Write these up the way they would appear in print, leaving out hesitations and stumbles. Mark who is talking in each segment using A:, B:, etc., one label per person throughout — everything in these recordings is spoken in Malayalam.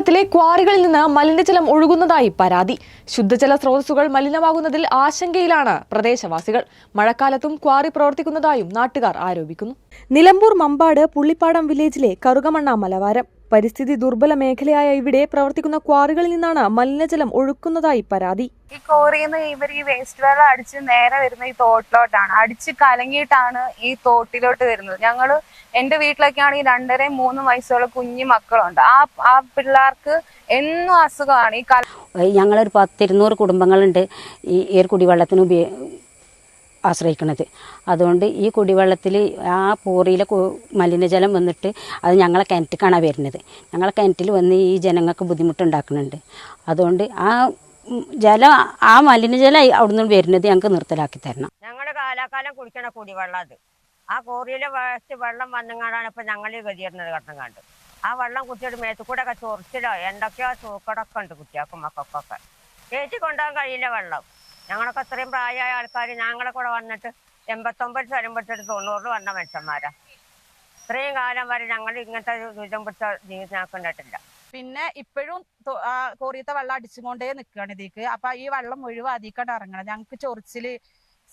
A: മഴക്കാലത്തിലെ ക്വാറികളിൽ നിന്ന് മലിനജലം ഒഴുകുന്നതായി പരാതി. ശുദ്ധജല സ്രോതസ്സുകൾ മലിനമാകുന്നതിൽ ആശങ്കയിലാണ് പ്രദേശവാസികൾ. മഴക്കാലത്തും ക്വാറി പ്രവർത്തിക്കുന്നതായും നാട്ടുകാർ ആരോപിക്കുന്നു. നിലമ്പൂർ മമ്പാട് പുള്ളിപ്പാടം വില്ലേജിലെ കറുകമണ്ണ മലവാരം പരിസ്ഥിതി ദുർബല മേഖലയായ ഇവിടെ പ്രവർത്തിക്കുന്ന ക്വാറികളിൽ നിന്നാണ് മലിനജലം ഒഴുക്കുന്നതായി പരാതി.
B: ഈ ക്വാറിന്ന് ഇവർ ഈ വേസ്റ്റ് വെള്ളം അടിച്ച് നേരെ വരുന്ന ഈ തോട്ടിലോട്ടാണ്, അടിച്ച് കലങ്ങിയിട്ടാണ് ഈ തോട്ടിലോട്ട് വരുന്നത്. എന്റെ വീട്ടിലൊക്കെയാണ് ഈ 2.5-3 വയസ്സുള്ള കുഞ്ഞു മക്കളുണ്ട്. ആ പിള്ളേർക്ക് എന്നും അസുഖമാണ്.
C: ഞങ്ങളൊരു 10-200 കുടുംബങ്ങളുണ്ട് ഈ കുടിവെള്ളത്തിന് ആശ്രയിക്കുന്നത്. അതുകൊണ്ട് ഈ കുടിവെള്ളത്തിൽ ആ പോറിയിലെ മലിനജലം വന്നിട്ട് അത് ഞങ്ങളെ കിണറ്റിക്കാണ് വരുന്നത്. ഞങ്ങളെ കിണറ്റിൽ വന്ന് ഈ ജനങ്ങൾക്ക് ബുദ്ധിമുട്ടുണ്ടാക്കുന്നുണ്ട്. അതുകൊണ്ട് ആ മലിനജലം അവിടെ നിന്ന് വരുന്നത് ഞങ്ങൾക്ക് നിർത്തലാക്കി തരണം.
D: ഞങ്ങളുടെ കാലാകാലം കുടിക്കണ കുടിവെള്ളം അത് ആ കോറിയിലെ വേസ്റ്റ് വെള്ളം വന്നങ്ങാണ്ടാണ് ഇപ്പം ഞങ്ങൾ ഗതിയിരുന്നത് കണ്ടങ്ങാണ്ട്. ആ വെള്ളം കുത്തിയിട്ട് മേത്തുകൂടെ ഒക്കെ ചൊറിച്ചിലോ എന്തൊക്കെയോ സൂക്കടൊക്കെ ഉണ്ട് കുട്ടികൾക്കും മക്കൾക്കൊക്കെ. കയറ്റി കൊണ്ടുപോകാൻ കഴിയില്ല വെള്ളം. ഞങ്ങളൊക്കെ അത്രയും പ്രായമായ ആൾക്കാർ ഞങ്ങളെ കൂടെ വന്നിട്ട് 89 വരുമ്പോഴത്തേക്ക് 90 വന്ന മനുഷ്യന്മാരാ. ഇത്രയും കാലം വരെ ഞങ്ങൾ ഇങ്ങനത്തെ ദുരിതം പിടിച്ച ജീവിതം ഞങ്ങൾക്ക് ഉണ്ടായിട്ടില്ല.
E: പിന്നെ ഇപ്പോഴും കോറിയത്തെ വെള്ളം അടിച്ചുകൊണ്ടേ നിൽക്കുകയാണ് ഇതിക്ക്. അപ്പൊ ഈ വെള്ളം മുഴുവൻ അതിക്കാണ്ട് ഇറങ്ങണം. ഞങ്ങൾക്ക് ചൊറിച്ചില്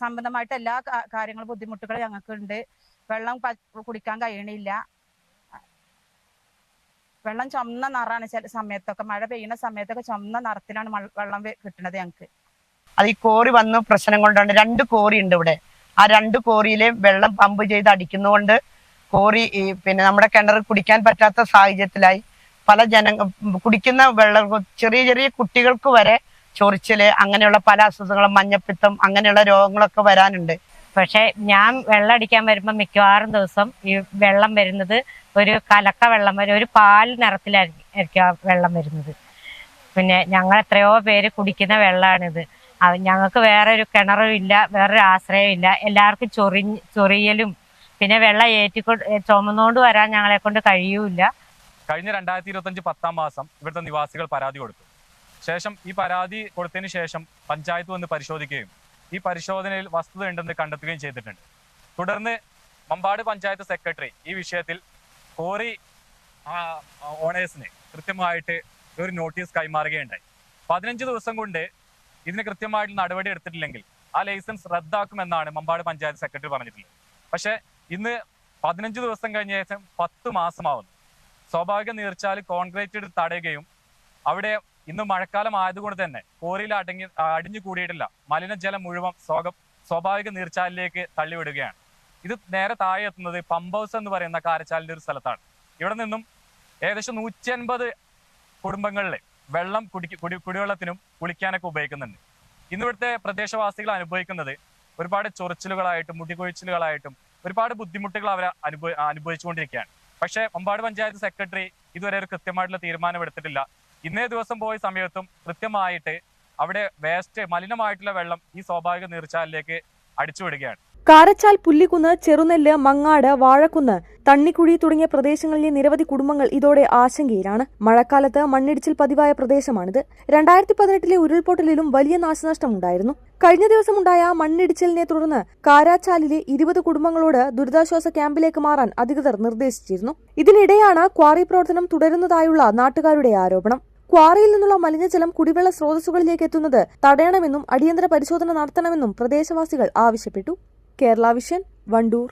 E: സംബന്ധമായിട്ട് എല്ലാ കാര്യങ്ങളും ബുദ്ധിമുട്ടുകൾ ഞങ്ങൾക്കുണ്ട്. വെള്ളം കുടിക്കാൻ കഴിയണില്ല. വെള്ളം ചുമന്ന നിറാണ്. ചില സമയത്തൊക്കെ മഴ പെയ്യുന്ന സമയത്തൊക്കെ ചുമന്ന നിറത്തിലാണ് വെള്ളം കിട്ടുന്നത് ഞങ്ങൾക്ക്.
F: അത് ഈ കോറി വന്ന പ്രശ്നം കൊണ്ടാണ്. 2 കോറി ഉണ്ട് ഇവിടെ. ആ 2 കോറിയിലെ വെള്ളം പമ്പ് ചെയ്ത് അടിക്കുന്നതുകൊണ്ട് കോറി പിന്നെ നമ്മുടെ കിണർ കുടിക്കാൻ പറ്റാത്ത സാഹചര്യത്തിലായി. പല കുടിക്കുന്ന വെള്ളം ചെറിയ ചെറിയ കുട്ടികൾക്ക് വരെ ചൊറിച്ചില് അങ്ങനെയുള്ള പല അസുഖങ്ങളും, മഞ്ഞപ്പിത്തം അങ്ങനെയുള്ള രോഗങ്ങളൊക്കെ വരാനുണ്ട്.
D: പക്ഷെ ഞാൻ വെള്ളം അടിക്കാൻ വരുമ്പോൾ മിക്കവാറും ദിവസം ഈ വെള്ളം വരുന്നത് ഒരു കലക്ക വെള്ളം വരും, ഒരു പാൽ നിറത്തിലായിരിക്കും വെള്ളം വരുന്നത്. പിന്നെ ഞങ്ങൾ എത്രയോ പേര് കുടിക്കുന്ന വെള്ളമാണിത്. ഞങ്ങൾക്ക് വേറെ ഒരു കിണറും ഇല്ല, വേറൊരു ആശ്രയം ഇല്ല. എല്ലാവർക്കും ചൊറിയലും പിന്നെ വെള്ളം ചുമന്നുകൊണ്ട് വരാൻ ഞങ്ങളെ കൊണ്ട് കഴിയൂല.
G: കഴിഞ്ഞ 2025 10-ാം മാസം ഇവിടുത്തെ നിവാസികൾ പരാതി കൊടുത്തു. ശേഷം ഈ പരാതി കൊടുത്തതിന് ശേഷം പഞ്ചായത്ത് വന്ന് പരിശോധിക്കുകയും ഈ പരിശോധനയിൽ വസ്തുത ഉണ്ടെന്ന് കണ്ടെത്തുകയും ചെയ്തിട്ടുണ്ട്. തുടർന്ന് മമ്പാട് പഞ്ചായത്ത് സെക്രട്ടറി ഈ വിഷയത്തിൽ കോറി ഓണേഴ്സിന് കൃത്യമായിട്ട് ഒരു നോട്ടീസ് കൈമാറുകയുണ്ടായി. 15 ദിവസം കൊണ്ട് ഇതിന് കൃത്യമായിട്ട് നടപടി എടുത്തിട്ടില്ലെങ്കിൽ ആ ലൈസൻസ് റദ്ദാക്കുമെന്നാണ് മമ്പാട് പഞ്ചായത്ത് സെക്രട്ടറി പറഞ്ഞിട്ടുള്ളത്. പക്ഷേ ഇന്ന് 15 ദിവസം കഴിഞ്ഞ ശേഷം 10 മാസമാവുന്നു. സ്വാഭാവിക നീർച്ചാൽ കോൺക്രീറ്റ് തടയുകയും അവിടെ ഇന്ന് മഴക്കാലം ആയതുകൊണ്ട് തന്നെ കോറിയിൽ അടിഞ്ഞു കൂടിയിട്ടില്ല മലിനജലം മുഴുവൻ സ്വാഭാവിക നീർച്ചാലിലേക്ക് തള്ളിവിടുകയാണ്. ഇത് നേരെ താഴെ എത്തുന്നത് പമ്പ് ഹൗസ് എന്ന് പറയുന്ന കാരച്ചാലിന്റെ ഒരു സ്ഥലത്താണ്. ഇവിടെ നിന്നും ഏകദേശം 150 കുടുംബങ്ങളിലെ വെള്ളം കുടിവെള്ളത്തിനും കുളിക്കാനൊക്കെ ഉപയോഗിക്കുന്നുണ്ട്. ഇന്നിവിടുത്തെ പ്രദേശവാസികൾ അനുഭവിക്കുന്നത് ഒരുപാട് ചൊറിച്ചിലുകളായിട്ടും മുടികൊഴിച്ചിലുകളായിട്ടും ഒരുപാട് ബുദ്ധിമുട്ടുകൾ അവർ അനുഭവിച്ചുകൊണ്ടിരിക്കുകയാണ്. പക്ഷേ മമ്പാട് പഞ്ചായത്ത് സെക്രട്ടറി ഇതുവരെ ഒരു കൃത്യമായിട്ടുള്ള തീരുമാനം എടുത്തിട്ടില്ല. ഇന്നേ ദിവസം പോയ സമയത്തും കൃത്യമായിട്ട് അവിടെ മലിനമായിട്ടുള്ള വെള്ളം ഈ സ്വാഭാവിക നീർച്ചാലിലേക്ക് അടിച്ചുവിടുകയാണ്.
A: കാരച്ചാൽ, പുല്ലിക്കുന്ന്, ചെറുനെല്ല്, മങ്ങാട്, വാഴക്കുന്ന്, തണ്ണിക്കുഴി തുടങ്ങിയ പ്രദേശങ്ങളിലെ നിരവധി കുടുംബങ്ങൾ ഇതോടെ ആശങ്കയിലാണ്. മഴക്കാലത്ത് മണ്ണിടിച്ചിൽ പതിവായ പ്രദേശമാണിത്. 2018 ഉരുൾപൊട്ടലിലും വലിയ നാശനഷ്ടമുണ്ടായിരുന്നു. കഴിഞ്ഞ ദിവസമുണ്ടായ മണ്ണിടിച്ചിലിനെ തുടർന്ന് കാരാച്ചാലിലെ 20 കുടുംബങ്ങളോട് ദുരിതാശ്വാസ ക്യാമ്പിലേക്ക് മാറാൻ അധികൃതർ നിർദ്ദേശിച്ചിരുന്നു. ഇതിനിടെയാണ് ക്വാറി പ്രവർത്തനം തുടരുന്നതായുള്ള നാട്ടുകാരുടെ ആരോപണം. ക്വാറിയിൽ നിന്നുള്ള മലിനജലം കുടിവെള്ള സ്രോതസ്സുകളിലേക്ക് എത്തുന്നത് തടയണമെന്നും അടിയന്തര പരിശോധന നടത്തണമെന്നും പ്രദേശവാസികൾ ആവശ്യപ്പെട്ടു. കേരള വിഷൻ, വണ്ടൂർ.